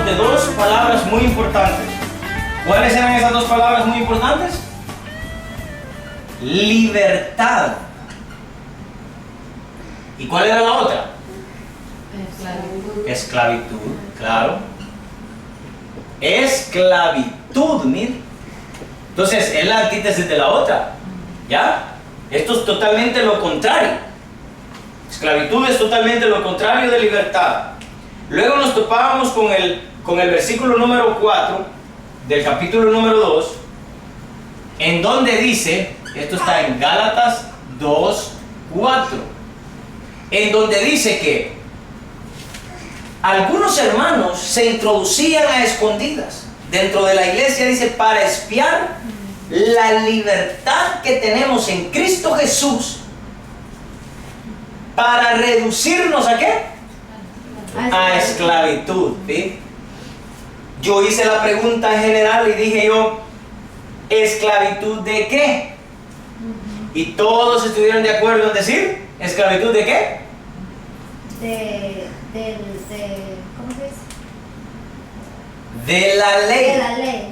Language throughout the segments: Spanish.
de dos palabras muy importantes. ¿Cuáles eran esas dos palabras muy importantes? Libertad. ¿Y cuál era la otra? Esclavitud. Esclavitud, claro. Esclavitud, mire. Entonces, es la antítesis de la otra. ¿Ya? Esto es totalmente lo contrario. Esclavitud es totalmente lo contrario de libertad. Luego nos topábamos con el versículo número 4 del capítulo número 2, en donde dice, esto está en Gálatas 2:4, en donde dice que algunos hermanos se introducían a escondidas dentro de la iglesia, dice, para espiar la libertad que tenemos en Cristo Jesús, para reducirnos ¿a qué? A esclavitud. ¿Sí? Yo hice la pregunta en general y dije yo, ¿esclavitud de qué? Y todos estuvieron de acuerdo en decir, ¿esclavitud de qué? ¿Cómo se dice? De la ley. De la ley.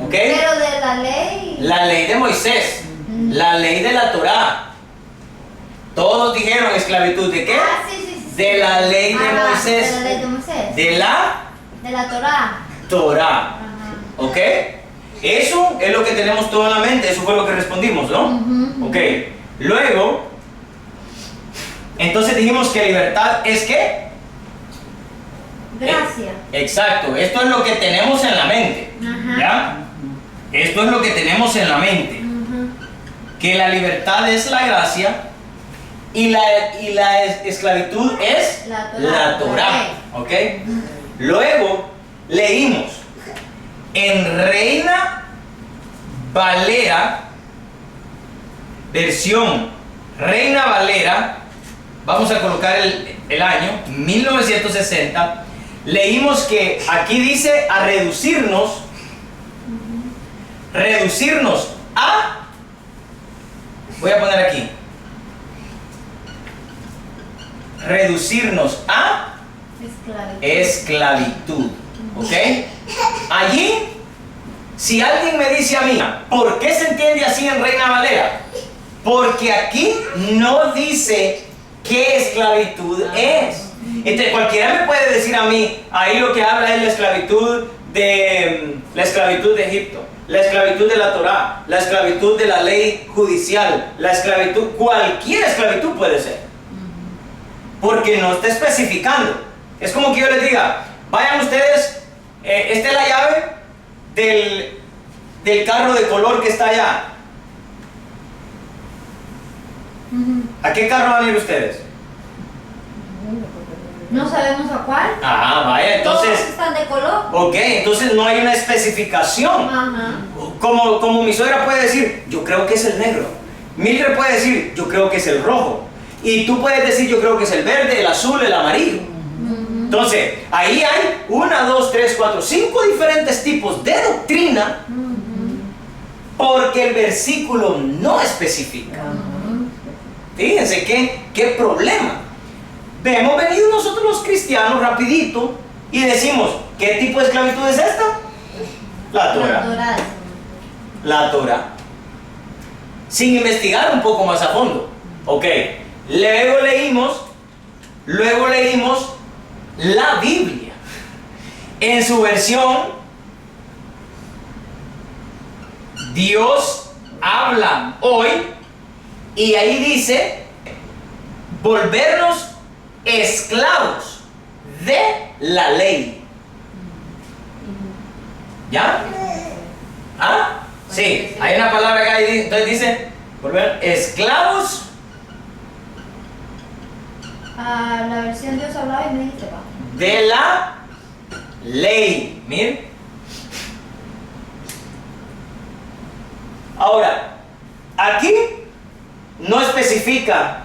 ¿Ok? Pero de la ley. La ley de Moisés, la ley de la Torá. Todos dijeron esclavitud de qué? Ah, sí. De la ley de Moisés. De la ley de Moisés. De la De la Torá. Torá. Ajá. ¿Ok? Eso es lo que tenemos todo en la mente. Eso fue lo que respondimos, ¿no? Ok. Luego, entonces dijimos que libertad es ¿qué? Gracia. Exacto. Esto es lo que tenemos en la mente. Ajá. ¿Ya? Esto es lo que tenemos en la mente. Que la libertad es la gracia y la esclavitud es la Torá. ¿Ok? Luego leímos en Reina Valera, versión Reina Valera, vamos a colocar el año 1960. Leímos que aquí dice a reducirnos a, voy a poner aquí, reducirnos a esclavitud. ¿Ok? Allí, si alguien me dice a mí, ¿por qué se entiende así en Reina Valera? Porque aquí no dice qué esclavitud es. Entonces cualquiera me puede decir a mí, ahí lo que habla es la esclavitud de Egipto, la esclavitud de la Torá, la esclavitud de la ley judicial, la esclavitud, cualquier esclavitud puede ser, porque no está especificando. Es como que yo les diga, vayan ustedes, esta es la llave del carro de color que está allá. ¿A qué carro van a ir ustedes? No sabemos a cuál. Ah, vaya, entonces. Todos están de color. Ok, entonces no hay una especificación. Ajá. Como mi suegra puede decir, yo creo que es el negro. Mildred puede decir, yo creo que es el rojo. Y tú puedes decir, yo creo que es el verde, el azul, el amarillo. Entonces, ahí hay 1, 2, 3, 4, 5 diferentes tipos de doctrina, porque el versículo no especifica. Fíjense qué problema. Hemos venido nosotros los cristianos rapidito y decimos, ¿qué tipo de esclavitud es esta? La Torá. La Torá. Sin investigar un poco más a fondo. Ok. Luego leímos la Biblia en su versión Dios habla hoy, y ahí dice volvernos esclavos de la ley. ¿Ya? ¿Ah? Sí, hay una palabra acá y entonces dice volver esclavos. La versión Dios hablaba y me dijiste, pa. De la ley. Miren. Ahora, aquí no especifica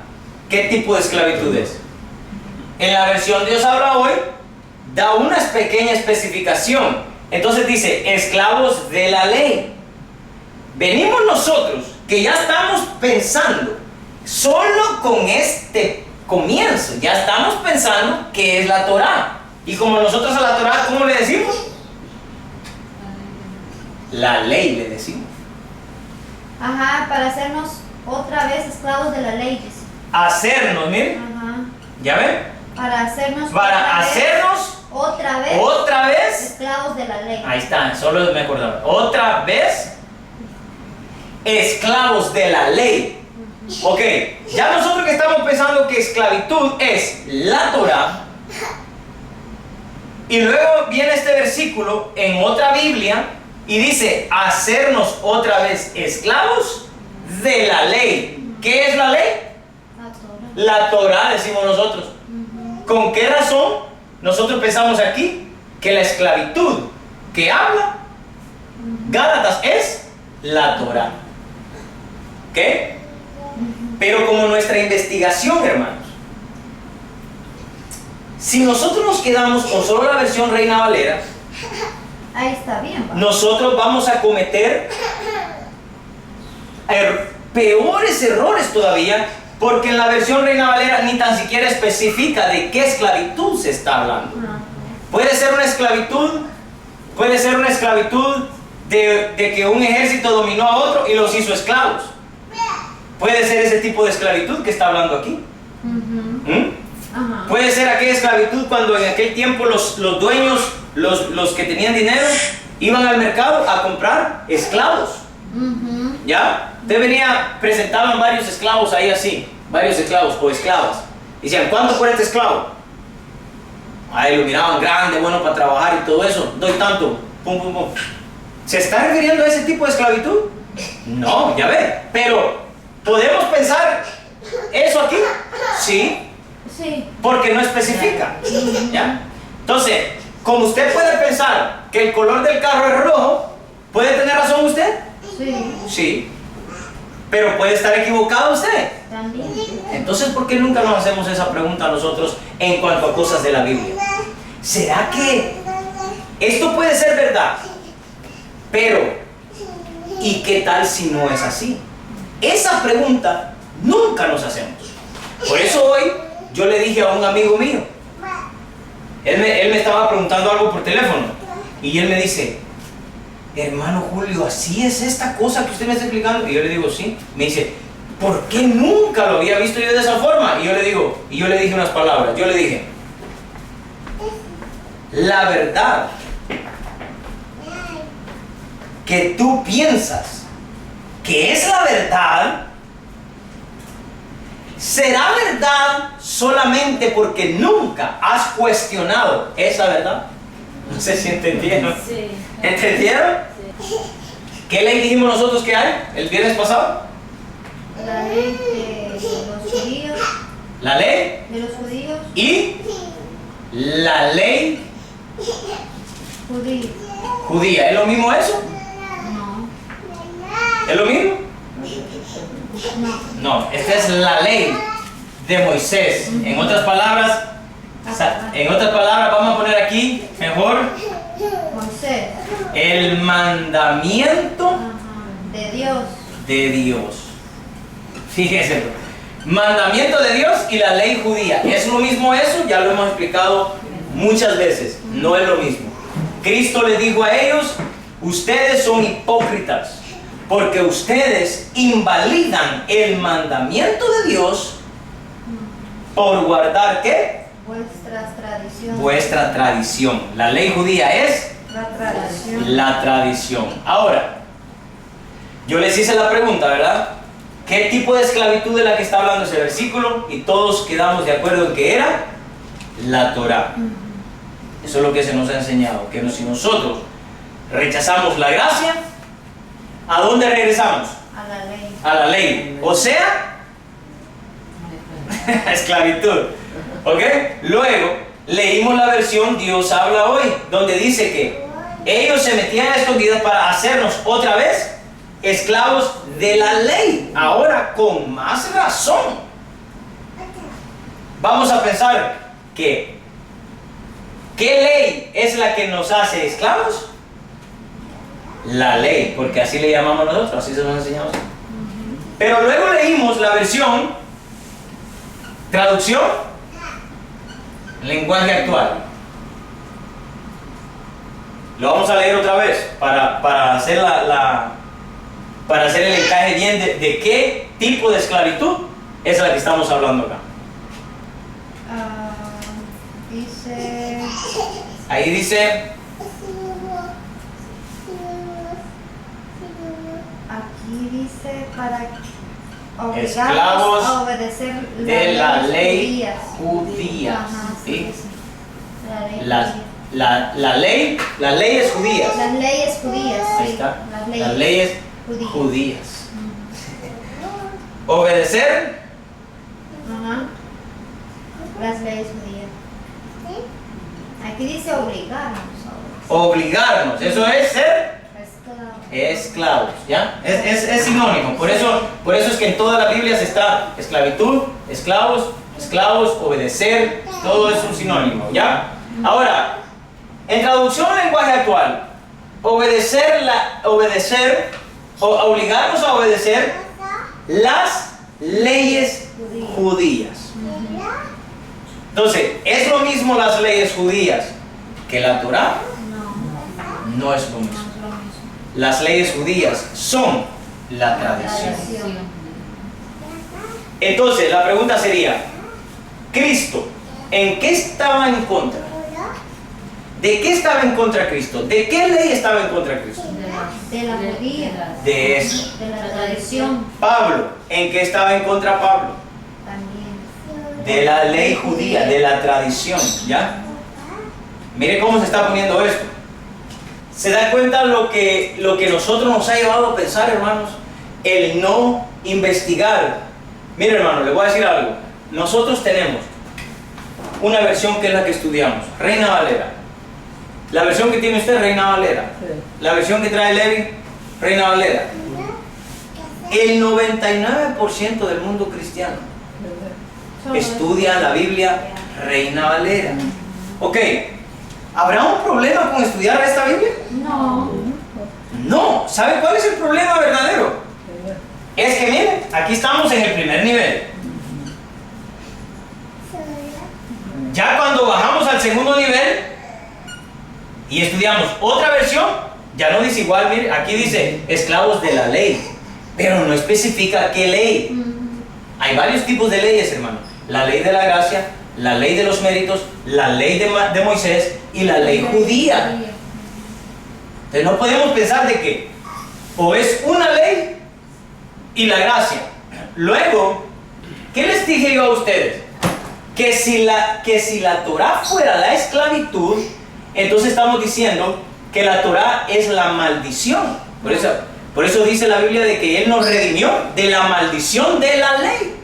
qué tipo de esclavitud es. En la versión Dios habla hoy, da una pequeña especificación. Entonces dice, esclavos de la ley. Venimos nosotros, que ya estamos pensando, solo con este comienzo, ya estamos pensando que es la Torá. Y como nosotros a la Torá, ¿cómo le decimos? La ley le decimos. Ajá, para hacernos otra vez esclavos de la ley, dice. Hacernos, miren. Ajá. ¿Ya ven? Para hacernos Para hacernos otra vez vez. esclavos de la ley. Ahí está, solo me acordaba. Otra vez esclavos de la ley. Ok, ya nosotros que estamos pensando que esclavitud es la Torá, y luego viene este versículo en otra Biblia y dice hacernos otra vez esclavos de la ley. ¿Qué es la ley? La Torá, decimos nosotros. ¿Con qué razón nosotros pensamos aquí que la esclavitud que habla Gálatas es la Torá? ¿Ok? Pero como nuestra investigación, hermanos, si nosotros nos quedamos con solo la versión Reina Valera, ahí está bien. nosotros vamos a cometer peores errores todavía, porque en la versión Reina Valera ni tan siquiera especifica de qué esclavitud se está hablando. Puede ser una esclavitud de que un ejército dominó a otro y los hizo esclavos. Puede ser ese tipo de esclavitud que está hablando aquí. Puede ser aquella esclavitud cuando en aquel tiempo los dueños, los que tenían dinero, iban al mercado a comprar esclavos. ¿Ya? Usted presentaban varios esclavos ahí así, varios esclavos o esclavas. Decían, ¿cuánto por este esclavo? Ahí lo miraban grande, bueno para trabajar y todo eso. Doy tanto, pum, pum, pum. ¿Se está refiriendo a ese tipo de esclavitud? No, ya ve. Pero, ¿podemos pensar eso aquí? Sí. Sí. Porque no especifica. ¿Ya? Entonces, como usted puede pensar que el color del carro es rojo, ¿puede tener razón usted? Sí. Sí. Pero puede estar equivocado usted. También. Entonces, ¿por qué nunca nos hacemos esa pregunta a nosotros en cuanto a cosas de la Biblia? ¿Será que esto puede ser verdad? Pero, ¿y qué tal si no es así? Esa pregunta nunca nos hacemos. Por eso hoy yo le dije a un amigo mío, él me estaba preguntando algo por teléfono, y él me dice, hermano Julio, ¿así es esta cosa que usted me está explicando? Y yo le digo, sí. Me dice, ¿por qué nunca lo había visto yo de esa forma? Y yo le dije unas palabras. Yo le dije, la verdad que tú piensas que es la verdad, será verdad solamente porque nunca has cuestionado esa verdad. No sé si entendieron. Sí. ¿Entendieron? Sí. ¿Qué ley dijimos nosotros que hay el viernes pasado? La ley de los judíos. La ley De los judíos. y la ley Judíos. judía. ¿Es lo mismo eso? No. ¿Es lo mismo? No. No, esta es la ley de Moisés. En otras palabras, vamos a poner aquí mejor Moisés. el mandamiento Ajá. De Dios. de Dios. Fíjese, mandamiento de Dios y la ley judía. ¿Es lo mismo eso? Ya lo hemos explicado muchas veces. No es lo mismo. Cristo les dijo a ellos, ustedes son hipócritas, porque ustedes invalidan el mandamiento de Dios por guardar ¿qué? Vuestras tradiciones. Vuestra tradición. La ley judía es La tradición. la tradición. Ahora, yo les hice la pregunta, ¿verdad? ¿Qué tipo de esclavitud es la que está hablando ese versículo? Y todos quedamos de acuerdo en que era la Torá. Eso es lo que se nos ha enseñado, que si nosotros rechazamos la gracia, ¿a dónde regresamos? A la ley. A la ley. O sea, esclavitud. ¿Ok? Luego, leímos la versión Dios habla hoy, donde dice que ellos se metían a escondidas para hacernos otra vez esclavos de la ley. Ahora, con más razón, vamos a pensar que ¿qué ley es la que nos hace esclavos? La ley, porque así le llamamos nosotros, así se nos enseñamos. Pero luego leímos la versión, traducción, lenguaje actual. Lo vamos a leer otra vez para hacer para hacer el encaje bien de qué tipo de esclavitud es la que estamos hablando acá. Dice... Ahí dice... Aquí dice para obligarlos esclavos a obedecer de la ley judías. judía. Ajá, ¿Sí? sí. La ley Las judía. leyes judías. Las leyes judías, Ahí sí. está. Las leyes judías. judías. Obedecer Ajá. Las leyes judías. Aquí dice obligarnos a obligarnos. Eso es ser obedecer. esclavos, ¿ya? Es sinónimo. Por eso es que en todas las Biblias está esclavitud, esclavos, obedecer. Todo es un sinónimo, ¿ya? Ahora, en traducción al lenguaje actual, obligarnos a obedecer las leyes judías. Entonces, ¿es lo mismo las leyes judías que la Torá? No es lo mismo. Las leyes judías son la tradición. Entonces, la pregunta sería, Cristo, ¿en qué estaba en contra? ¿De qué estaba en contra Cristo? ¿De qué ley estaba en contra Cristo? De la judía. De eso. De la tradición Pablo, ¿en qué estaba en contra Pablo? también. De la ley judía, de la tradición, ¿ya? Mire cómo se está poniendo esto. ¿Se da cuenta lo que nosotros nos ha llevado a pensar, hermanos? El no investigar. Mire, hermano, le voy a decir algo. Nosotros tenemos una versión que es la que estudiamos, Reina Valera. La versión que tiene usted, Reina Valera. La versión que trae Levi, Reina Valera. El 99% del mundo cristiano estudia la Biblia Reina Valera. Ok, ¿habrá un problema con estudiar esta Biblia? No. No. ¿Sabe cuál es el problema verdadero? Es que miren, aquí estamos en el primer nivel. Ya cuando bajamos al segundo nivel y estudiamos otra versión, ya no dice igual, mire, aquí dice esclavos de la ley, pero no especifica qué ley. Hay varios tipos de leyes, hermano. La ley de la gracia, la ley de los méritos, la ley de Moisés y la ley judía. Entonces no podemos pensar de que o es una ley y la gracia. Luego, ¿qué les dije yo a ustedes? Que si la Torá fuera la esclavitud, entonces estamos diciendo que la Torá es la maldición. Por eso dice la Biblia de que Él nos redimió de la maldición de la ley.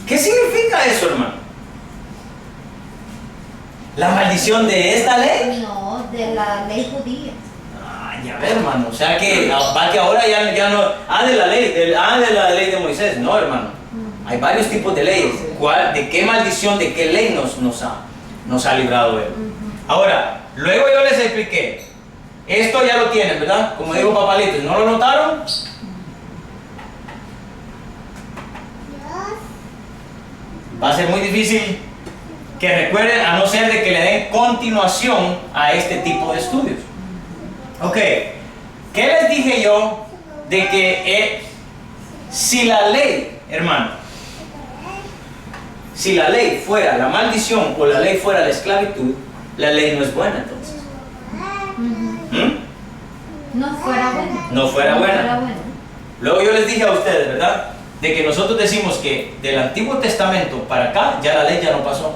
¿Qué significa eso, hermano? ¿La maldición de esta ley? No, de la ley judía. Ya ver, hermano, o sea que ahora ya no, de la ley de Moisés, no, hermano. Hay varios tipos de leyes. ¿De qué maldición, de qué ley nos ha librado Él? Ahora, luego yo les expliqué, esto ya lo tienen, ¿verdad? Como digo papalitos, ¿no lo notaron? Va a ser muy difícil que recuerden, a no ser de que le den continuación a este tipo de estudios. Ok, ¿qué les dije yo de que si la ley, hermano, si la ley fuera la maldición o la ley fuera la esclavitud, la ley no es buena entonces? No fuera buena. No fuera buena. Luego yo les dije a ustedes, ¿verdad? De que nosotros decimos que del Antiguo Testamento para acá ya la ley ya no pasó.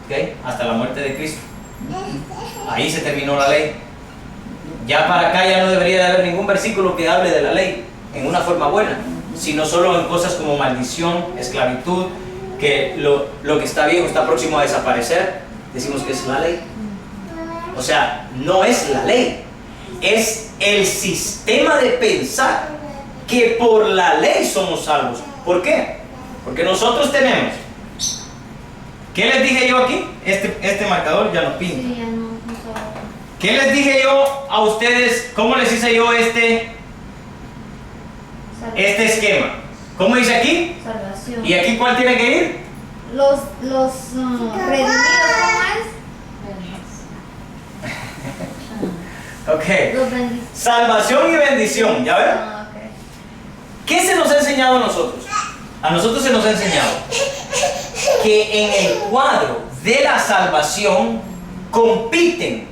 ¿Okay? Hasta la muerte de Cristo. Ahí se terminó la ley. Ya para acá ya no debería de haber ningún versículo que hable de la ley en una forma buena, sino solo en cosas como maldición, esclavitud, que lo que está viejo está próximo a desaparecer. Decimos que es la ley. O sea, no es la ley, es el sistema de pensar que por la ley somos salvos. ¿Por qué? Porque nosotros tenemos. ¿Qué les dije yo aquí? Este marcador ya no pinta. Sí, ya no. ¿Qué les dije yo a ustedes? ¿Cómo les hice yo este esquema? ¿Cómo dice aquí? Salvación. ¿Y aquí cuál tiene que ir? Los redimidos, ¿cómo es? Ok. Los bendiciones. Salvación y bendición, ¿ya ven? Ah, ok. ¿Qué se nos ha enseñado a nosotros? A nosotros se nos ha enseñado que en el cuadro de la salvación compiten.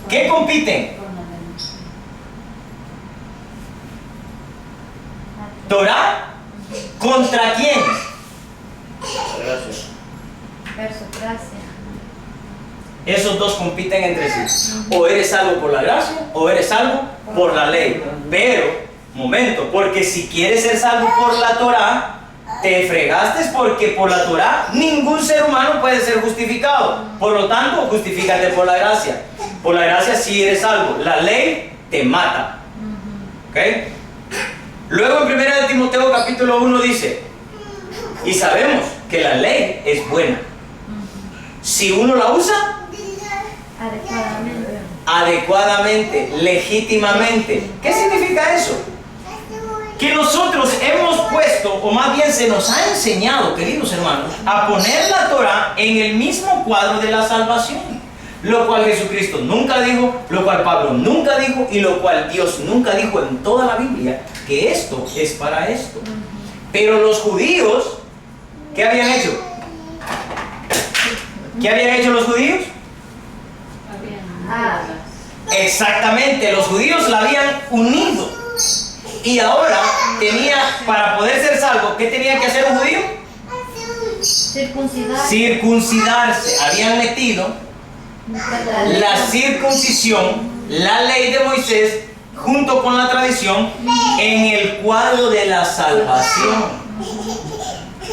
¿Qué compiten? Torah contra quién? Gracias. Verso, gracia. Esos dos compiten entre sí. O eres salvo por la gracia o eres salvo por la ley. Pero, momento, porque si quieres ser salvo por la Torah, te fregaste porque por la Torah ningún ser humano puede ser justificado. Por lo tanto, justifícate por la gracia. Por la gracia sí eres salvo. La ley te mata. ¿Ok? Luego en 1 de Timoteo capítulo 1 dice, y sabemos que la ley es buena. Si uno la usa Adecuadamente. adecuadamente, legítimamente. ¿Qué significa eso? Que nosotros hemos puesto, o más bien se nos ha enseñado, queridos hermanos, a poner la Torah en el mismo cuadro de la salvación. Lo cual Jesucristo nunca dijo, lo cual Pablo nunca dijo y lo cual Dios nunca dijo en toda la Biblia, que esto es para esto. Pero los judíos, ¿qué habían hecho? ¿Qué habían hecho los judíos? Ah, Exactamente, los judíos la habían unido. Y ahora tenía, para poder ser salvo, ¿qué tenía que hacer un judío? circuncidar. Circuncidarse. Habían metido la circuncisión, la ley de Moisés, junto con la tradición, en el cuadro de la salvación.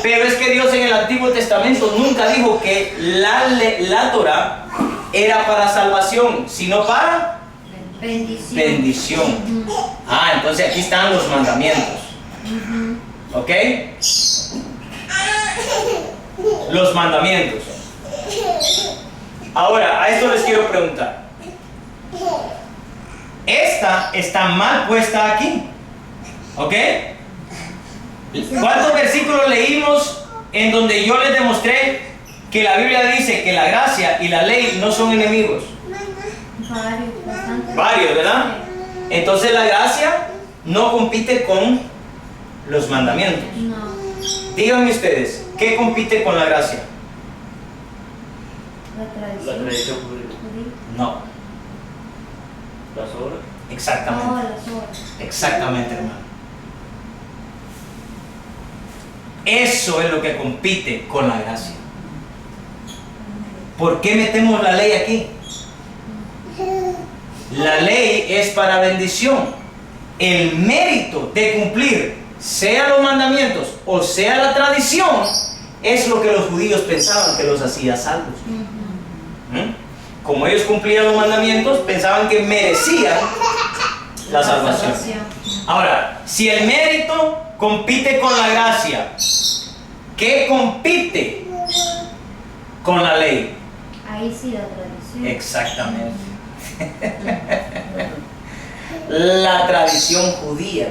Pero es que Dios en el Antiguo Testamento nunca dijo que la Torah era para salvación, sino para Bendición. bendición. Ah, entonces aquí están los mandamientos. ¿Ok? Los mandamientos. Ahora, a esto les quiero preguntar. Esta está mal puesta aquí. ¿Ok? ¿Cuántos versículos leímos en donde yo les demostré que la Biblia dice que la gracia y la ley no son enemigos? Varios, bastante. Varios, ¿verdad? Entonces la gracia no compite con los mandamientos. No. Díganme ustedes, ¿qué compite con la gracia? La La tradición. tradición judía. No, Las obras. exactamente. No, las obras. Exactamente, hermano. Eso es lo que compite con la gracia. ¿Por qué metemos la ley aquí? La ley es para bendición. El mérito de cumplir, sea los mandamientos o sea la tradición, es lo que los judíos pensaban que los hacía salvos. ¿Mm? Como ellos cumplían los mandamientos, pensaban que merecían la salvación. Ahora, si el mérito compite con la gracia, ¿qué compite con la ley? Ahí sí la tradición. Exactamente. La tradición judía.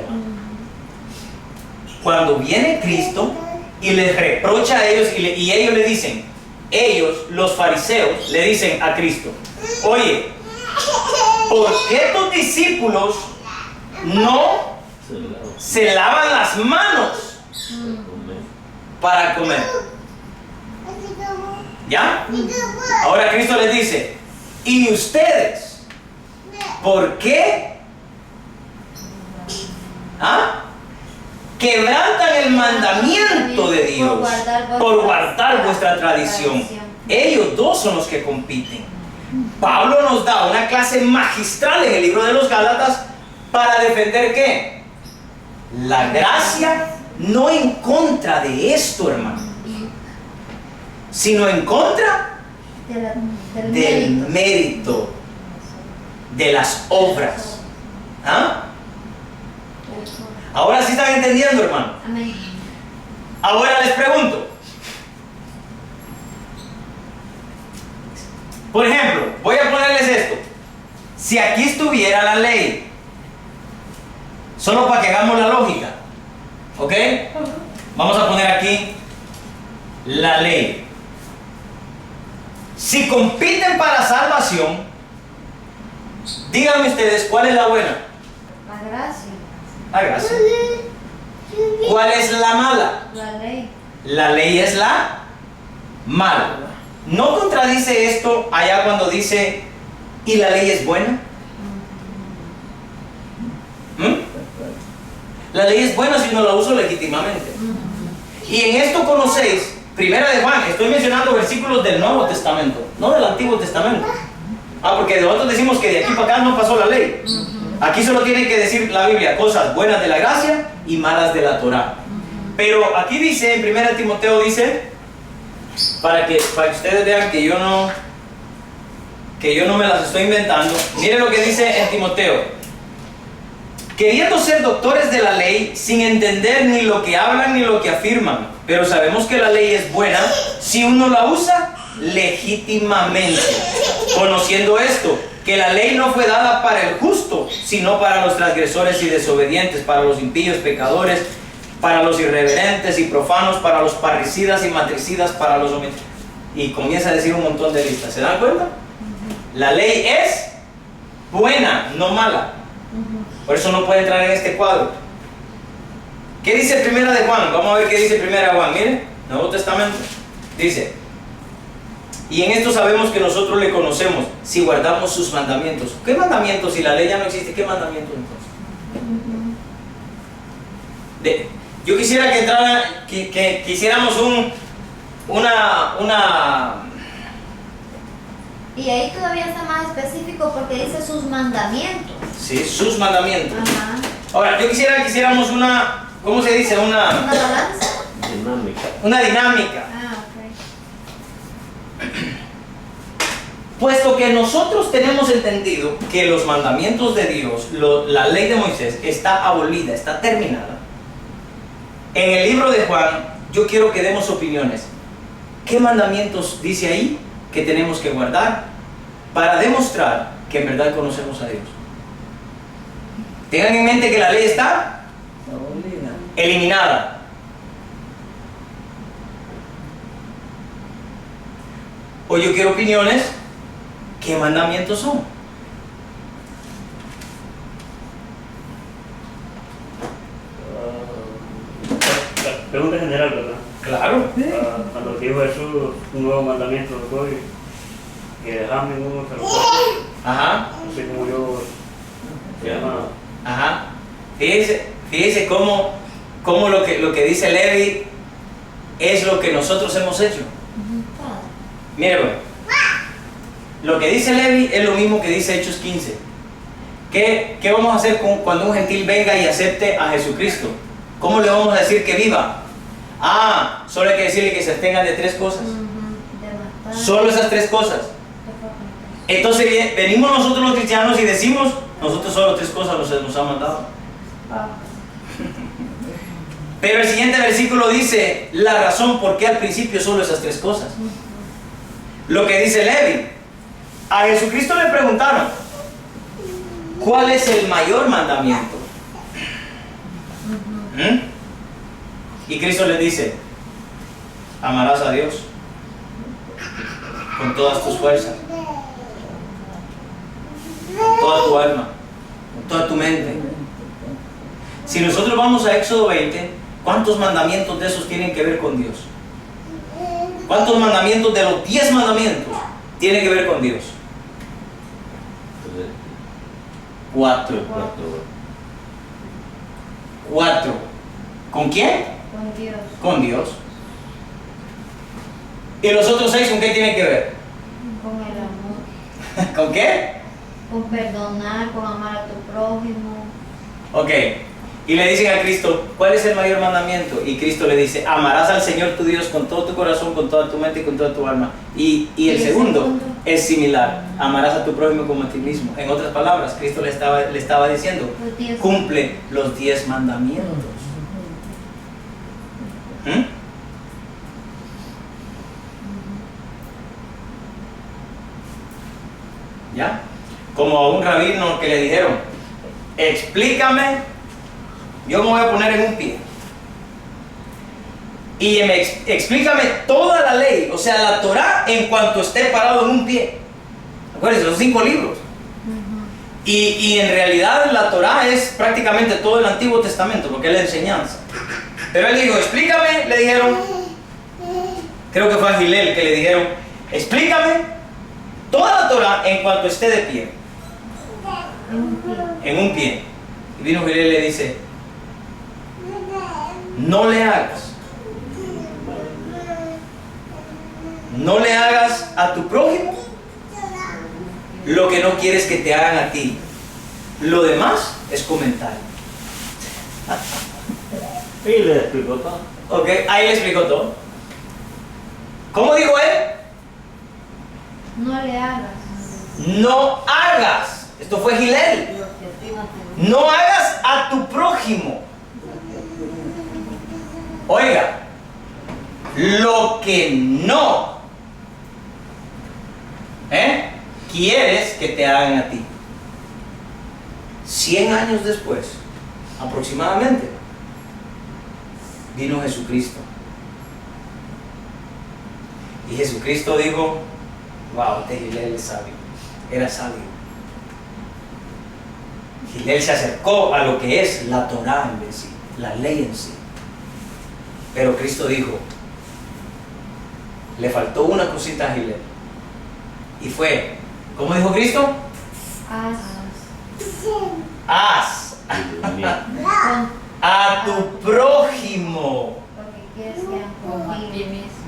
Cuando viene Cristo y les reprocha a ellos y ellos le dicen, ellos, los fariseos, le dicen a Cristo, oye, ¿por qué tus discípulos no se lavan las manos para comer? ¿Ya? Ahora Cristo les dice, ¿y ustedes? ¿Por qué? ¿Ah? Quebrantan el mandamiento de Dios por guardar vuestra tradición. Ellos dos son los que compiten. Pablo nos da una clase magistral en el libro de los Gálatas para defender ¿qué? La gracia, no en contra de esto, hermano, sino en contra del mérito, de las obras. ¿Ah? Ahora sí están entendiendo, hermano. Amén. Ahora les pregunto. Por ejemplo, voy a ponerles esto. Si aquí estuviera la ley, solo para que hagamos la lógica, ¿ok? Vamos a poner aquí la ley. Si compiten para salvación, Díganme ustedes, ¿cuál es la buena? La gracia. La gracia. ¿Cuál es la mala? La ley. La ley es la mala. ¿No contradice esto allá cuando dice, y la ley es buena? ¿Mm? La ley es buena si no la uso legítimamente. Y en esto conocéis, primera de Juan, estoy mencionando versículos del Nuevo Testamento, no del Antiguo Testamento. Porque nosotros decimos que de aquí para acá no pasó la ley. Aquí solo tiene que decir la Biblia cosas buenas de la gracia y malas de la Torá. Pero aquí dice, en 1 Timoteo dice, para que ustedes vean que yo no me las estoy inventando. Miren lo que dice en Timoteo: queriendo ser doctores de la ley, sin entender ni lo que hablan ni lo que afirman, pero sabemos que la ley es buena si uno la usa legítimamente, conociendo esto, que la ley no fue dada para el justo, sino para los transgresores y desobedientes, para los impíos, pecadores, para los irreverentes y profanos, para los parricidas y matricidas, para los homicidas. Y comienza a decir un montón de listas. ¿Se dan cuenta? La ley es buena, no mala. Por eso no puede entrar en este cuadro. ¿Qué dice Primera de Juan? Vamos a ver qué dice Primera de Juan. Miren, Nuevo Testamento. Dice: y en esto sabemos que nosotros le conocemos si guardamos sus mandamientos. ¿Qué mandamientos? Si la ley ya no existe, ¿qué mandamientos entonces? Yo quisiera que entrara, que hiciéramos una... Y ahí todavía está más específico porque dice sus mandamientos. Sí, sus mandamientos. Ajá. Ahora, yo quisiera que hiciéramos una, ¿cómo se dice? ¿Una balanza? Dinámica. Una dinámica. Ah, ok. Puesto que nosotros tenemos entendido que los mandamientos de Dios, la ley de Moisés, está abolida, está terminada. En el libro de Juan, yo quiero que demos opiniones. ¿Qué mandamientos dice ahí que tenemos que guardar para demostrar que en verdad conocemos a Dios? Tengan en mente que la ley está eliminada. O yo quiero opiniones. ¿Qué mandamientos son? Pregunta general, ¿verdad? Claro. Cuando dijo Jesús un nuevo mandamiento de hoy, que amen unos a los otros, Ajá. así como yo se llama. Ajá. Fíjese cómo lo que dice Levi es lo que nosotros hemos hecho. Mire, bueno, lo que dice Levi es lo mismo que dice Hechos 15. ¿Qué vamos a hacer cuando un gentil venga y acepte a Jesucristo? ¿Cómo le vamos a decir que viva? Solo hay que decirle que se abstenga de 3 cosas. De matar. Solo esas 3 cosas. Entonces venimos nosotros los cristianos y decimos, nosotros solo 3 cosas nos han mandado. Pero el siguiente versículo dice la razón por qué al principio solo esas 3 cosas. Lo que dice Levi: a Jesucristo le preguntaron, ¿cuál es el mayor mandamiento? Y Cristo les dice: amarás a Dios con todas tus fuerzas, con toda tu alma, con toda tu mente. Si nosotros vamos a Éxodo 20, ¿cuántos mandamientos de esos tienen que ver con Dios? ¿Cuántos mandamientos de los 10 mandamientos tienen que ver con Dios? 4. 4. ¿Con quién? Con Dios. Con Dios. ¿Y los otros 6 con qué tienen que ver? Con el amor. ¿Con qué? Con perdonar, con amar a tu prójimo. Ok. Y le dicen a Cristo, ¿cuál es el mayor mandamiento? Y Cristo le dice: amarás al Señor tu Dios con todo tu corazón, con toda tu mente y con toda tu alma. Y el segundo es similar: amarás a tu prójimo como a ti mismo. En otras palabras, Cristo le estaba diciendo: Los 10. cumple los 10 mandamientos. ¿Ya? Como a un rabino que le dijeron: explícame, yo me voy a poner en un pie y explícame toda la ley, o sea, la Torá, en cuanto esté parado en un pie. Acuérdense, los 5 libros. Y en realidad la Torá es prácticamente todo el Antiguo Testamento, porque es la enseñanza. Pero él dijo, explícame, le dijeron, creo que fue a Gilel que le dijeron, explícame toda la Torá en cuanto esté de pie. En un pie. Y vino Gilel y le dice, no le hagas a tu prójimo lo que no quieres que te hagan a ti. Lo demás es comentario. Y le explicó todo. Ok, ahí le explicó todo. ¿Cómo dijo él? No le hagas. No hagas. Esto fue Gilel. No hagas a tu prójimo. Oiga, lo que no quieres que te hagan a ti. 100 años después, aproximadamente, vino Jesucristo. Y Jesucristo dijo, wow, Gilel es sabio. Era sabio. Gilel se acercó a lo que es la Torá en sí, la ley en sí. Pero Cristo dijo, le faltó una cosita a Gilel. Y fue, ¿cómo dijo Cristo? Haz a tu prójimo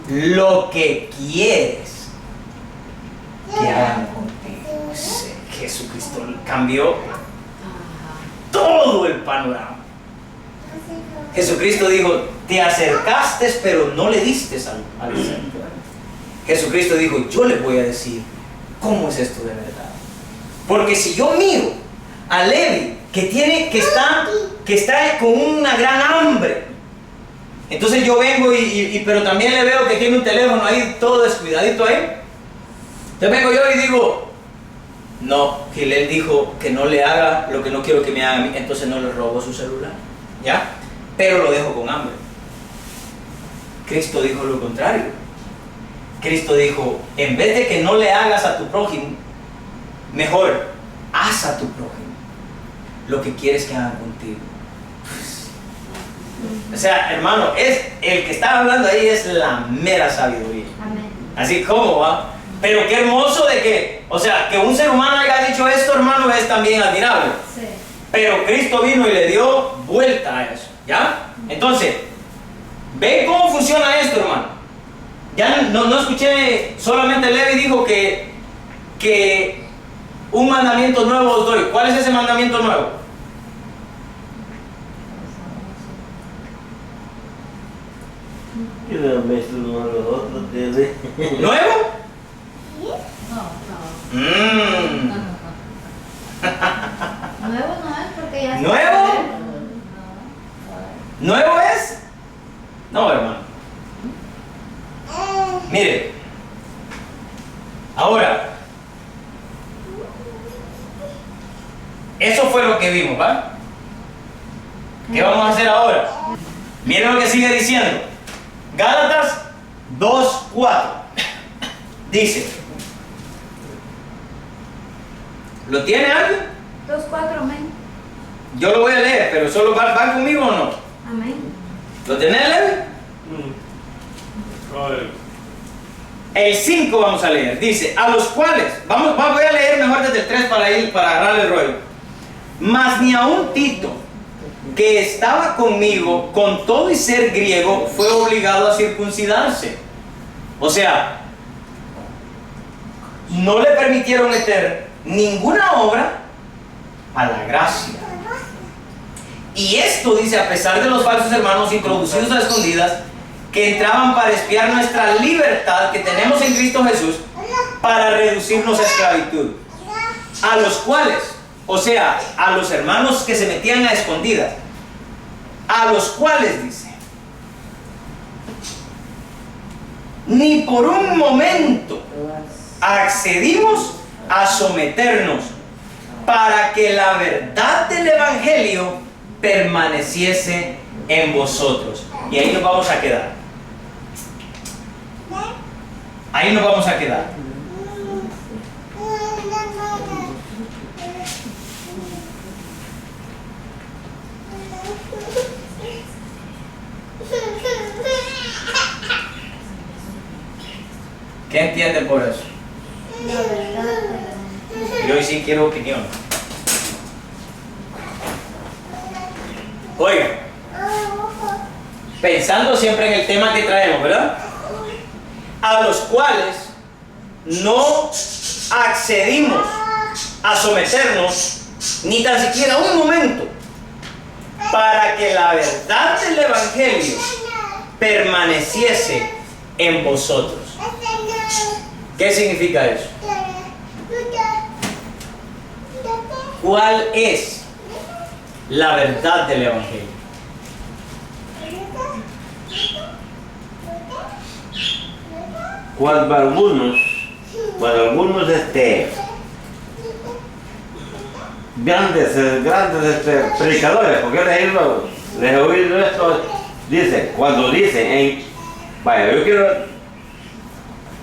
lo que quieres que hagan contigo. Jesucristo cambió todo el panorama. Jesucristo dijo, te acercaste pero no le diste al centro. Jesucristo dijo, yo les voy a decir cómo es esto de verdad. Porque si yo miro a Levi que está con una gran hambre, entonces yo vengo pero también le veo que tiene un teléfono ahí todo descuidadito ahí. Entonces vengo yo y digo, no, Gilel dijo que no le haga lo que no quiero que me haga a mí, entonces no le robo su celular, ¿ya? Pero lo dejo con hambre. Cristo dijo lo contrario. Cristo dijo, en vez de que no le hagas a tu prójimo, mejor haz a tu prójimo lo que quieres que hagan contigo. O sea, hermano, el que está hablando ahí es la mera sabiduría. Amén. Así como va. Pero qué hermoso de que, o sea, que un ser humano haya dicho esto, hermano, es también admirable. Sí. Pero Cristo vino y le dio vuelta a eso, ¿ya? Entonces, ¿ven cómo funciona esto, hermano? Ya no escuché, solamente Levi dijo que un mandamiento nuevo os doy. ¿Cuál es ese mandamiento nuevo? Y de vez uno a los otros tiene. ¿Nuevo? Nuevo no es porque ya está. ¿Nuevo? ¿Nuevo es? No, hermano. Mire, ahora, eso fue lo que vimos, ¿va? ¿Qué vamos a hacer ahora? Miren lo que sigue diciendo. Gálatas 2:4 dice, ¿lo tiene alguien? 2:4, amén. Yo lo voy a leer, pero solo van conmigo o no. Amén. ¿Lo tenés, Levi? El 5 vamos a leer. Dice, a los cuales, voy a leer mejor desde el 3 para agarrarle el rollo. Mas ni aun Tito, que estaba conmigo, con todo y ser griego, fue obligado a circuncidarse. O sea, no le permitieron meter ninguna obra a la gracia. Y esto dice, a pesar de los falsos hermanos introducidos a escondidas, que entraban para espiar nuestra libertad que tenemos en Cristo Jesús, para reducirnos a esclavitud. A los cuales, o sea, a los hermanos que se metían a escondidas, a los cuales dice, ni por un momento accedimos a someternos para que la verdad del Evangelio permaneciese en vosotros. Y ahí nos vamos a quedar. Ahí nos vamos a quedar. entienden por eso? La verdad del Evangelio. Y hoy sí quiero opinión. Oiga, pensando siempre en el tema que traemos, ¿verdad? A los cuales no accedimos a someternos ni tan siquiera un momento para que la verdad del Evangelio permaneciese en vosotros. ¿Qué significa eso? ¿Cuál es la verdad del Evangelio? Cuando algunos grandes predicadores, porque les he oído esto, cuando dicen, vaya, yo quiero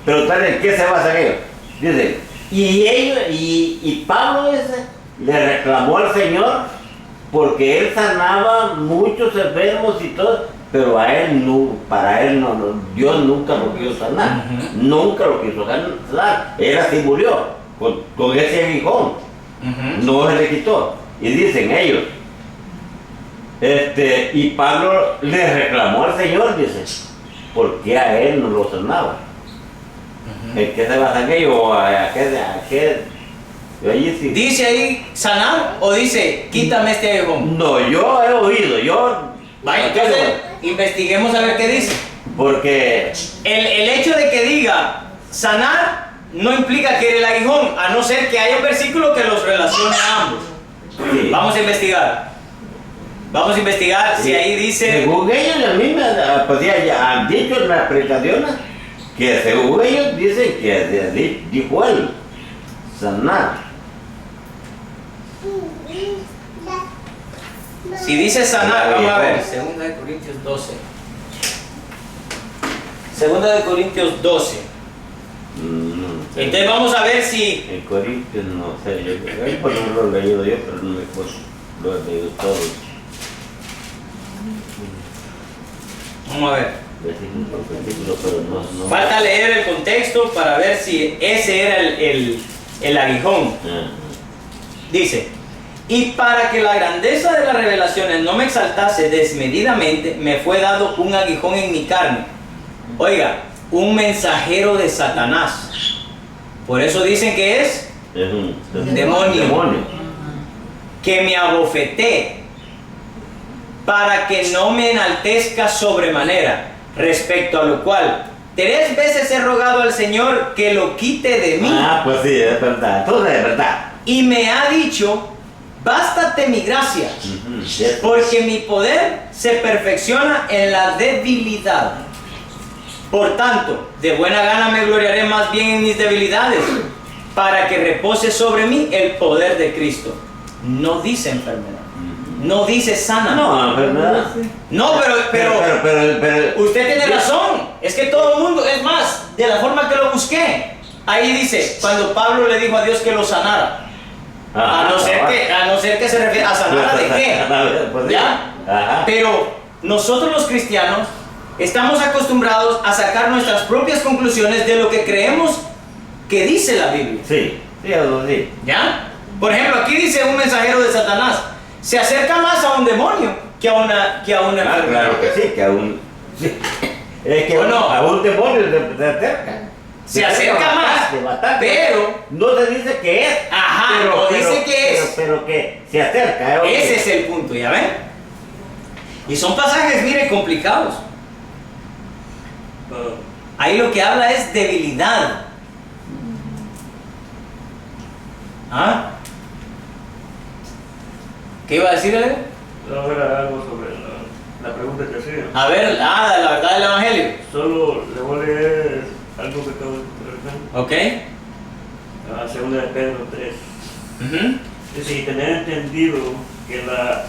preguntarle en qué se basan ellos. Dicen, y Pablo le reclamó al Señor porque él sanaba muchos enfermos y todo, pero para él Dios nunca lo quiso sanar. Nunca lo quiso sanar. Él así murió con ese aguijón. No se le quitó. Y dicen ellos, y Pablo le reclamó al Señor, dice, ¿por qué a él no lo sanaba? ¿En qué se basa aquello? ¿A qué? Allí sí. ¿Dice ahí sanar o dice quítame este aguijón? No, yo he oído, Vaya, entonces investiguemos a ver qué dice. Porque El hecho de que diga sanar no implica que era el aguijón, a no ser que haya un versículo que los relacione a ambos. sí, Vamos a investigar. Vamos a investigar si ahí dice. según ellos, a mí pues ya han dicho en las predicaciones que según ellos dicen que dijo él, sanar. Si dice sanar, vamos a ver. Segunda de Corintios 12. Segunda de Corintios 12. Entonces vamos a ver si. En Corintios no sé, yo pues no lo he leído yo, pero no me acuerdo, lo he leído todo. Vamos a ver. Versículo por versículo, pero no. Falta leer el contexto para ver si ese era el aguijón. Dice, y para que la grandeza de las revelaciones no me exaltase desmedidamente, me fue dado un aguijón en mi carne. Oiga, un mensajero de Satanás. Por eso dicen que es un demonio. Que me abofeté para que no me enaltezca sobremanera, respecto a lo cual 3 veces he rogado al Señor que lo quite de mí. Pues sí, es verdad, todo es verdad. Y me ha dicho, bástate mi gracia, porque mi poder se perfecciona en la debilidad. Por tanto, de buena gana me gloriaré más bien en mis debilidades, para que repose sobre mí el poder de Cristo. No dice enfermedad, no dice sana. No, enfermedad. No, pero usted tiene razón. Es que todo el mundo, es más, de la forma que lo busqué, ahí dice, cuando Pablo le dijo a Dios que lo sanara. A no ser que se refiere a sanar de qué. ¿Ya? Pero nosotros los cristianos estamos acostumbrados a sacar nuestras propias conclusiones de lo que creemos que dice la Biblia. Sí, eso sí. ¿Ya? Por ejemplo, aquí dice un mensajero de Satanás. Se acerca más a un demonio que a una enfermedad. Claro que sí, que a un... Sí. Es que ¿O no? a un demonio se acerca. Se acerca más, pero... No te dice que es. Ajá, no dice que es. Pero que se acerca. Ese es el punto, ¿ya ven? Y son pasajes, mire, complicados. Ahí lo que habla es debilidad. ¿Ah? ¿Qué iba a decir él? Ahora algo sobre la pregunta que hacía. A ver, la verdad del Evangelio. Solo le voy a leer algo que acabo de encontrar. ¿Ok? Segunda de Pedro 3. Dice, y tener entendido que la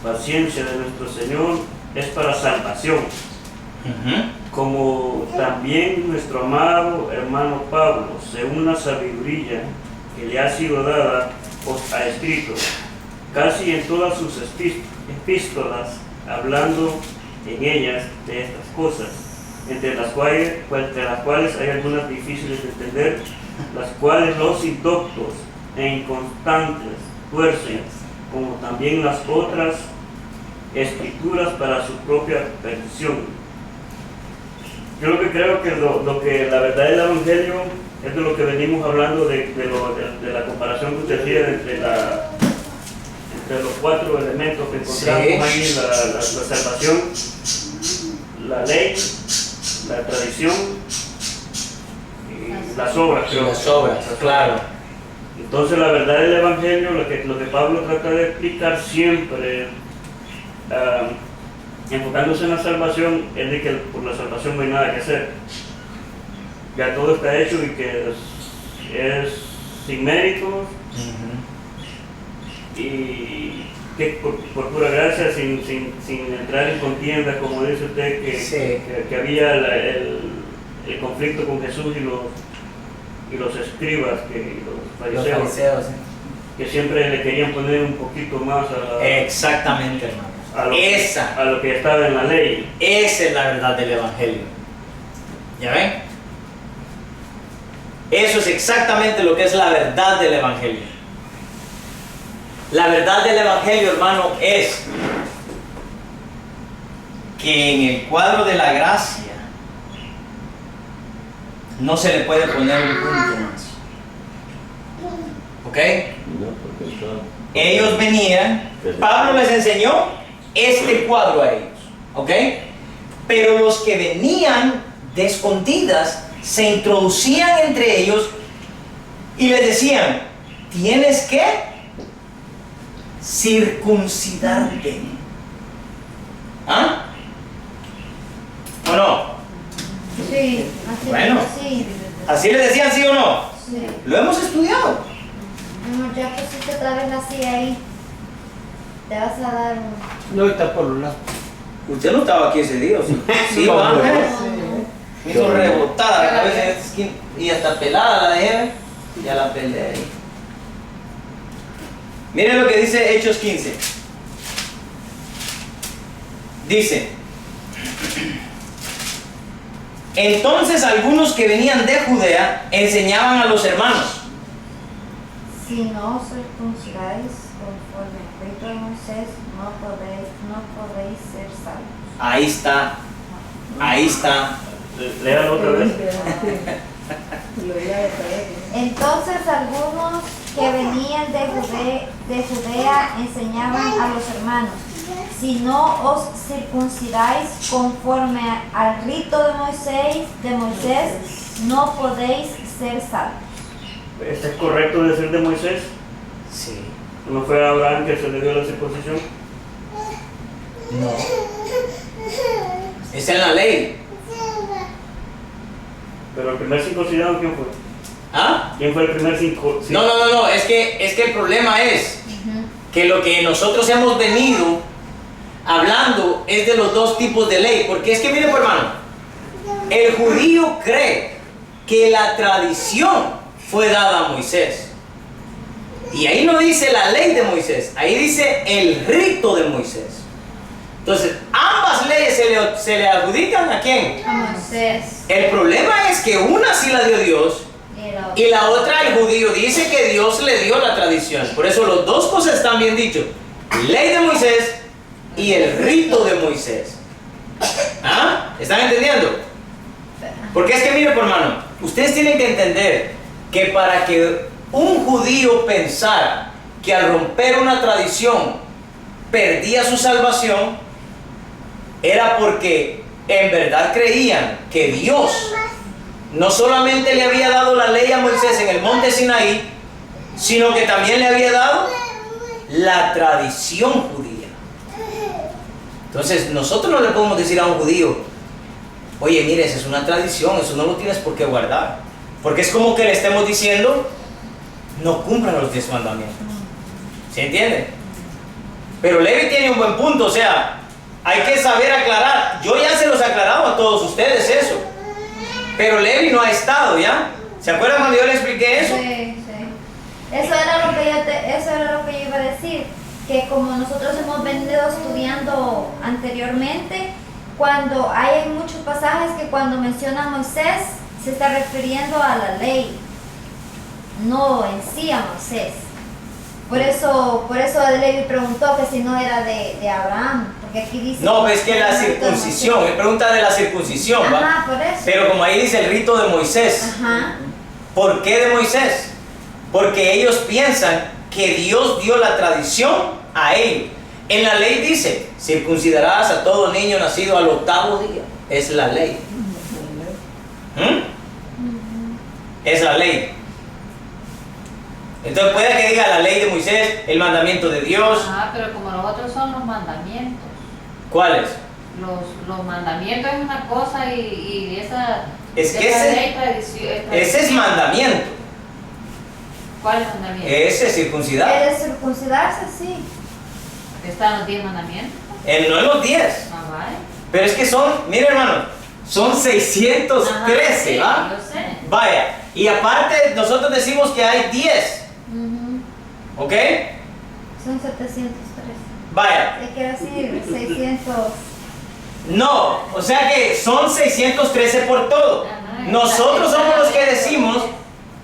paciencia de nuestro Señor es para salvación, como también nuestro amado hermano Pablo, según la sabiduría que le ha sido dada, os ha escrito, casi en todas sus epístolas, hablando en ellas de estas cosas, entre las cuales hay algunas difíciles de entender, las cuales los indoctos e inconstantes tuercen, como también las otras escrituras para su propia perdición. Yo lo que creo que lo que la verdad del Evangelio es de lo que venimos hablando de la comparación que usted hacía entre los 4 elementos que encontramos ahí, la salvación, la ley, la tradición y las obras. Las obras, claro. Entonces la verdad del Evangelio, lo que Pablo trata de explicar siempre, enfocándose en la salvación, es de que por la salvación no hay nada que hacer. Ya todo está hecho y que es sin méritos y que por pura gracia, sin entrar en contienda, como dice usted, que había el conflicto con Jesús y los escribas, los fariseos, que siempre le querían poner un poquito más Exactamente, hermano. A lo que estaba en la ley. Esa es la verdad del Evangelio. ¿Ya ven? Eso es exactamente lo que es la verdad del Evangelio. La verdad del Evangelio, hermano, es que en el cuadro de la gracia no se le puede poner un punto más. ¿Ok? Ellos venían, Pablo les enseñó este cuadro a ellos. ¿Ok? Pero los que venían de escondidas se introducían entre ellos y les decían: tienes que circuncidarte. ¿Ah? ¿O no? Sí, así. Bueno. Sí. ¿Así les decían, sí o no? Sí. Lo hemos estudiado. No, ya pusiste otra vez la silla ahí. Te vas a dar un... No, está por un lado. Usted no estaba aquí ese día, ¿o sí? Sí, No, va. no. Me hizo rebotada la cabeza en esta esquina. Y hasta pelada la dejé. Ya la peleé ahí. Miren lo que dice Hechos 15. Dice: entonces algunos que venían de Judea enseñaban a los hermanos. Si no os circuncidáis conforme al rito de Moisés, no podéis ser salvos. Ahí está. Ahí está. Léalo otra vez. Entonces algunos que venían de Judea enseñaban a los hermanos: si no os circuncidáis conforme al rito de Moisés, no podéis ser salvos. ¿Es correcto decir de Moisés? Sí. ¿No fue a Abraham que se le dio la circuncisión? No. Está en la ley. Pero el primer circuncidado, ¿quién fue? ¿Ah? ¿Quién fue el primer circuncidado? No. Es que el problema es que lo que nosotros hemos venido hablando es de los dos tipos de ley. Porque es que, mire, pues, hermano, el judío cree que la tradición fue dada a Moisés. Y ahí no dice la ley de Moisés, ahí dice el rito de Moisés. Entonces, ambas leyes se le adjudican ¿a quién? A Moisés. El problema es que una sí la dio Dios y la otra el judío dice que Dios le dio la tradición. Por eso las dos cosas están bien dicho: ley de Moisés y el rito de Moisés. ¿Ah? ¿Están entendiendo? Porque es que, mire, por hermano, ustedes tienen que entender que para que un judío pensara que al romper una tradición perdía su salvación, era porque en verdad creían que Dios no solamente le había dado la ley a Moisés en el monte Sinaí, sino que también le había dado la tradición judía. Entonces nosotros no le podemos decir a un judío: oye, mire, esa es una tradición, eso no lo tienes por qué guardar. Porque es como que le estemos diciendo: no cumplan los 10 mandamientos. ¿Se entiende? Pero Levi tiene un buen punto, o sea, hay que saber aclarar. Yo ya se los he aclarado a todos ustedes eso. Pero Levi no ha estado, ¿ya? ¿Se acuerdan cuando yo le expliqué eso? Sí. Eso era lo que yo iba a decir. Que como nosotros hemos venido estudiando anteriormente, cuando hay muchos pasajes que cuando menciona a Moisés se está refiriendo a la ley, no en sí a Moisés. Por eso Levi preguntó que si no era de Abraham, porque aquí dice... No, ves que la circuncisión, él pregunta de la circuncisión, ¿va? Ajá, por eso. Pero como ahí dice el rito de Moisés, Ajá. ¿por qué de Moisés? Porque ellos piensan que Dios dio la tradición a ellos. En la ley dice, circuncidarás a todo niño nacido al 8º día. Es la ley. Es la ley. Entonces puede que diga la ley de Moisés, el mandamiento de Dios. Ajá, pero como los otros son los mandamientos. ¿Cuáles? Los mandamientos es una cosa y esa, Es que esa ese- ley tradición. Ese es mandamiento. ¿Cuál es mandamiento? Ese es circuncidar. ¿Quiere circuncidarse? Sí. Están los 10 mandamientos. No en los 10. Ah, vale. Pero es que son, mire hermano, son 613, Ajá, sí, ¿va? yo sé. Vaya, y aparte nosotros decimos que hay 10, ¿ok? Son 713. Vaya, ¿Qué quiere decir? 600. no, o sea que son 613 por todo. Ajá, Nosotros somos los que decimos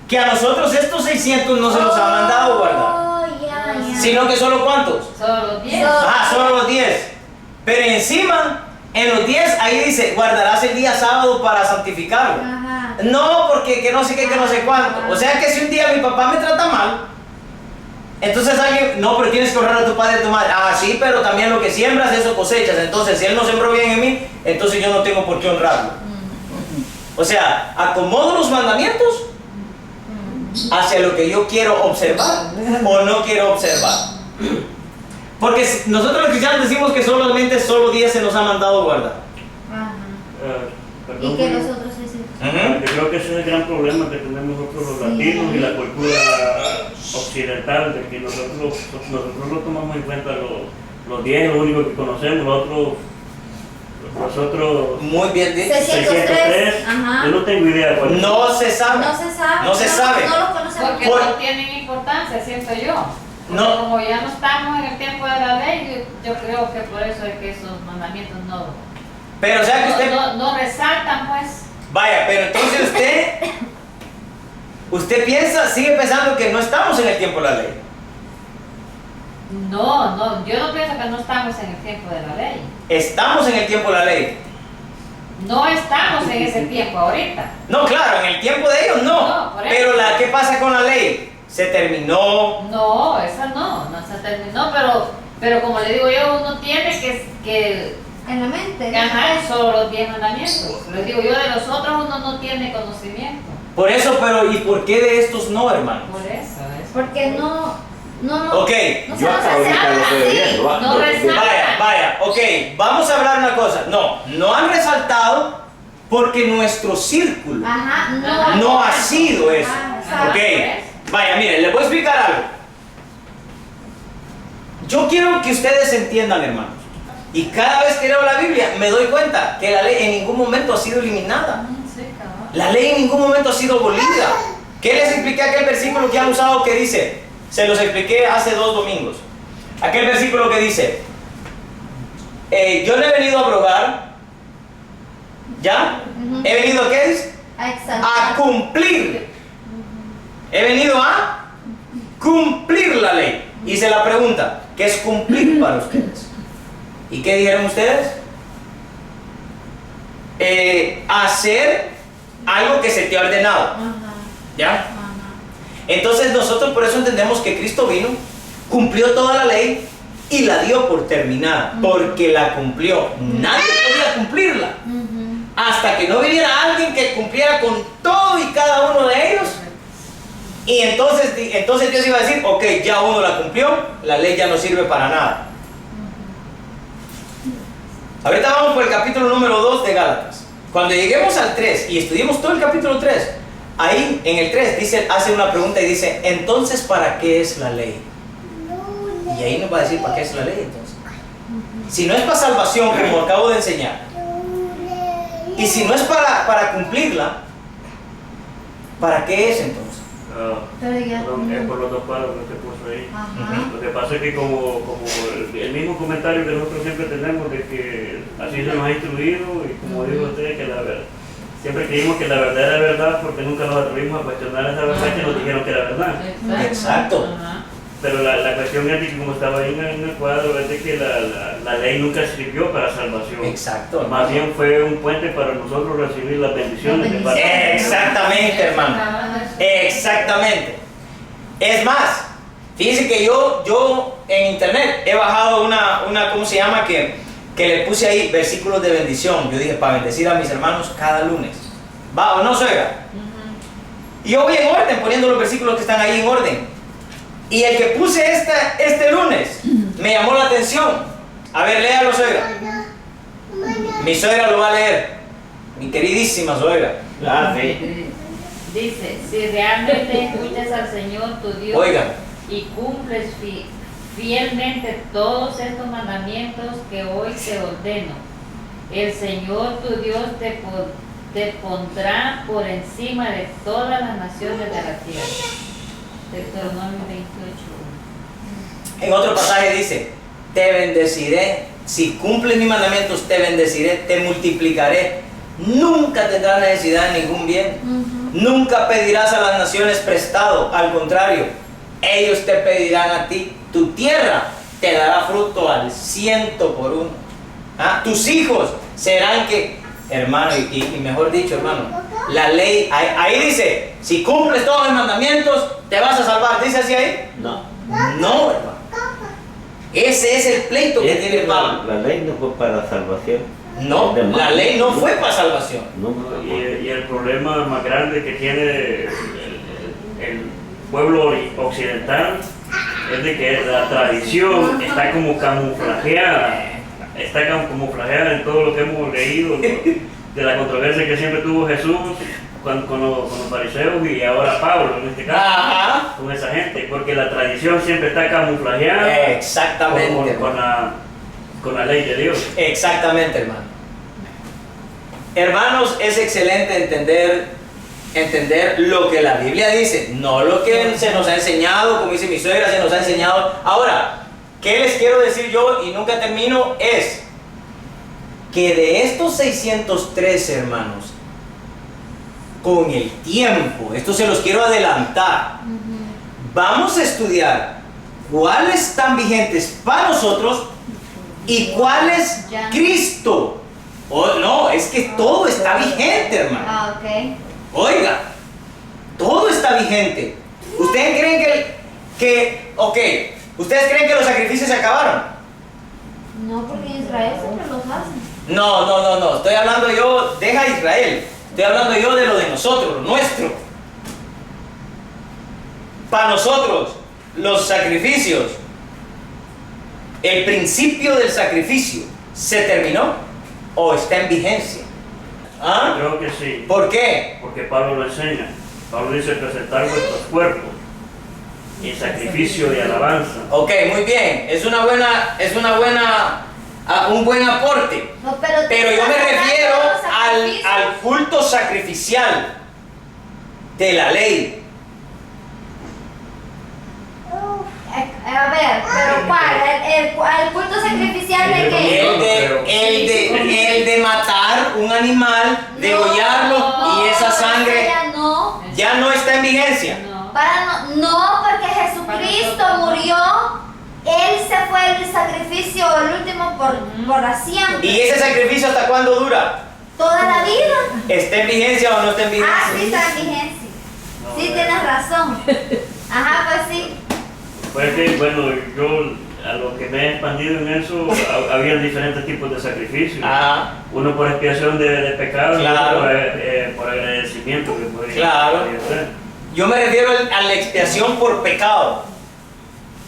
que a nosotros estos 600 no se nos ha mandado guardar, Oh, ya, ya. sino que solo ¿cuántos? Solo los 10. Solo los 10. Pero encima, en los 10 ahí dice, guardarás el día sábado para santificarlo. Ajá. No, porque que no sé qué, que no sé cuánto. O sea que si un día mi papá me trata mal, entonces alguien, no, pero tienes que honrar a tu padre y a tu madre. Ah, sí, pero también lo que siembras, eso cosechas. Entonces, si él no sembró bien en mí, entonces yo no tengo por qué honrarlo. O sea, acomodo los mandamientos hacia lo que yo quiero observar o no quiero observar. Porque nosotros los cristianos decimos que solamente solo 10 se nos ha mandado guardar. Ajá. Perdón, Y que Julio. los otros 600. Yo creo que ese es el gran problema que tenemos nosotros los latinos y la cultura occidental, de que nosotros no tomamos en cuenta los 10, lo único que conocemos, los otros Muy bien dicho. 603, Ajá. yo no tengo idea cuál es. No se sabe. No se sabe. No se sabe. No lo conocemos. Porque Por- no tienen importancia, siento yo. Porque No. como ya no estamos en el tiempo de la ley, yo creo que por eso es que esos mandamientos Pero o sea que usted... no resaltan, pues. Vaya, pero entonces usted piensa, sigue pensando que no estamos en el tiempo de la ley. No, yo no pienso que no estamos en el tiempo de la ley. Estamos en el tiempo de la ley. No estamos en ese tiempo ahorita. No, claro, en el tiempo de ellos no. No, por eso. Pero ¿qué pasa con la ley? Se terminó. No, esa no se terminó, pero como le digo yo, uno tiene que En la mente. ajá, solo los 10 mandamientos. Les digo yo, de los otros uno no tiene conocimiento. Por eso, pero ¿y por qué de estos no, hermano? Por eso. Porque no. Ok, No se Yo nos hasta hace ahorita lo nada estoy así. viendo. ¿va? No resalta. vaya, ok, vamos a hablar una cosa. No han resaltado porque nuestro círculo Ajá. no ha sido eso. Ajá, Ok, exacto. vaya, miren, les voy a explicar algo. Yo quiero que ustedes entiendan, hermanos. Y cada vez que leo la Biblia me doy cuenta que la ley en ningún momento ha sido eliminada. Sí, cabrón. La ley en ningún momento ha sido abolida. ¿Qué les expliqué aquel versículo que han usado que dice? Se los expliqué hace 2 domingos. Aquel versículo que dice, yo no he venido a abrogar, ¿ya? He venido, ¿qué dice? A exaltar. A cumplir. He venido a cumplir la ley. Hice la pregunta, ¿qué es cumplir para ustedes? ¿Y qué dijeron ustedes? Hacer algo que se te ha ordenado. Ajá. ¿Ya? Ajá. Entonces nosotros por eso entendemos que Cristo vino, cumplió toda la ley y la dio por terminada, porque la cumplió. Nadie podía cumplirla. Hasta que no viniera alguien que cumpliera con todo y cada uno de ellos. Y entonces Dios iba a decir, ok, ya uno la cumplió, la ley ya no sirve para nada. Ahorita vamos por el capítulo número 2 de Gálatas. Cuando lleguemos al 3 y estudiemos todo el capítulo 3, ahí en el 3 hace una pregunta y dice, entonces ¿para qué es la ley? Y ahí nos va a decir para qué es la ley entonces. Si no es para salvación, como acabo de enseñar, y si no es para cumplirla, ¿para qué es entonces? Pero ya. Es por los dos palos que puso ahí. Ajá. Lo que pasa es que como el mismo comentario que nosotros siempre tenemos de que así se nos ha instruido y como dijo usted que la verdad, siempre creímos que la verdad era verdad porque nunca nos atrevimos a cuestionar esa verdad que nos dijeron que era verdad. Exacto. Ajá. Pero la cuestión es de que como estaba ahí en el cuadro es de que la ley nunca sirvió para salvación. Exacto. Más bien fue un puente para nosotros recibir las bendiciones de parte. Exactamente, hermano. Exactamente. Es más, fíjense que yo en internet he bajado una ¿cómo se llama? Que le puse ahí versículos de bendición. Yo dije, para bendecir a mis hermanos cada lunes. ¿Va o no, suegra? Y yo voy en orden, poniendo los versículos que están ahí en orden. Y el que puse este lunes me llamó la atención. A ver, léalo, suegra. Mi suegra lo va a leer. Mi queridísima suegra. Ah, sí. Dice, si realmente escuchas al Señor tu Dios Oigan. y cumples fielmente todos estos mandamientos que hoy te ordeno, el Señor tu Dios te pondrá por encima de todas las naciones de la tierra. Deuteronomio 28. En otro pasaje dice, te bendeciré, si cumples mis mandamientos, te bendeciré, te multiplicaré, nunca tendrás necesidad de ningún bien, nunca pedirás a las naciones prestado, al contrario, ellos te pedirán a ti, tu tierra te dará fruto al 100 por uno. ¿Ah? Tus hijos serán que, hermano, y mejor dicho, hermano, la ley, ahí dice, si cumples todos los mandamientos, te vas a salvar. ¿Dice así ahí? No. No, hermano. Ese es el pleito que tiene Pablo. La ley no fue para salvación. No, la ley no fue para salvación. No, Y el problema más grande que tiene el pueblo occidental es de que la tradición está como camuflajeada. Está camuflajeada en todo lo que hemos leído, de la controversia que siempre tuvo Jesús con los fariseos y ahora Pablo en este caso. Ajá. Con esa gente, porque la tradición siempre está camuflajeada Exactamente. con la ley de Dios. Exactamente, hermano. Hermanos, es excelente entender lo que la Biblia dice, no lo que se nos ha enseñado, como dice mi suegra, se nos ha enseñado. Ahora, ¿qué les quiero decir yo? Y nunca termino, es que de estos 613 hermanos, con el tiempo, esto se los quiero adelantar, vamos a estudiar cuáles están vigentes para nosotros y cuáles Ya. Cristo. Oh, no, es que todo está vigente, hermano. Ah, ok. Oiga, todo está vigente. ¿Ustedes creen ¿Ustedes creen que los sacrificios se acabaron? No, porque en Israel siempre los hacen. No. Estoy hablando yo, deja Israel. Estoy hablando yo de lo de nosotros, lo nuestro. Para nosotros, los sacrificios, el principio del sacrificio, ¿se terminó o está en vigencia? ¿Ah? Creo que sí, ¿Por qué? porque Pablo lo enseña. Pablo dice presentar vuestros cuerpos en sacrificio de alabanza. Ok, muy bien. Es una buena, un buen aporte. No, pero Pero yo me refiero al al culto sacrificial de la ley. A ver, pero ¿cuál? ¿El culto sacrificial de qué? El de matar un animal, degollarlo y esa sangre ya no está en vigencia. No. No, porque Jesucristo murió. Él se fue el sacrificio, el último por siempre. ¿Y ese sacrificio hasta cuándo dura? Toda la vida. ¿Está en vigencia o no está en vigencia? Ah, sí está en vigencia. Sí, tienes razón. Ajá, pues sí. Pues que, bueno, yo a lo que me he expandido en eso, había diferentes tipos de sacrificios. Ah, Uno por expiación de pecados, Claro. otro por agradecimiento que podría Claro. ser. yo me refiero a la expiación por pecado.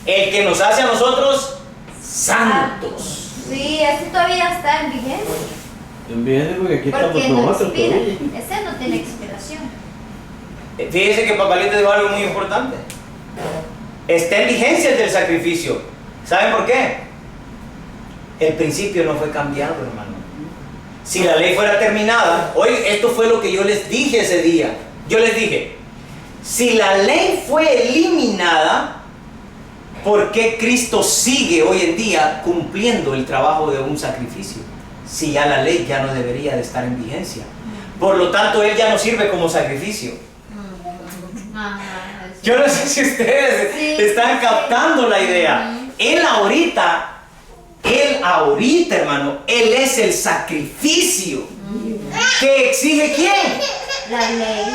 El que nos hace a nosotros santos. Sí, ese todavía está en vigencia. Envíense porque aquí Porque estamos no nosotros expira. todavía. Ese no tiene expiración. Fíjese que Papalito dijo algo muy importante. Está en vigencia el del sacrificio. ¿Saben por qué? El principio no fue cambiado, hermano. Si la ley fuera terminada, hoy esto fue lo que yo les dije ese día. Yo les dije, Si la ley fue eliminada, ¿por qué Cristo sigue hoy en día cumpliendo el trabajo de un sacrificio? Si ya la ley ya no debería de estar en vigencia. Por lo tanto, Él ya no sirve como sacrificio. Ajá, Yo no sé si ustedes Sí. están captando la idea. Él ahorita, hermano, Él es el sacrificio. ¿Que exige quién? la ley.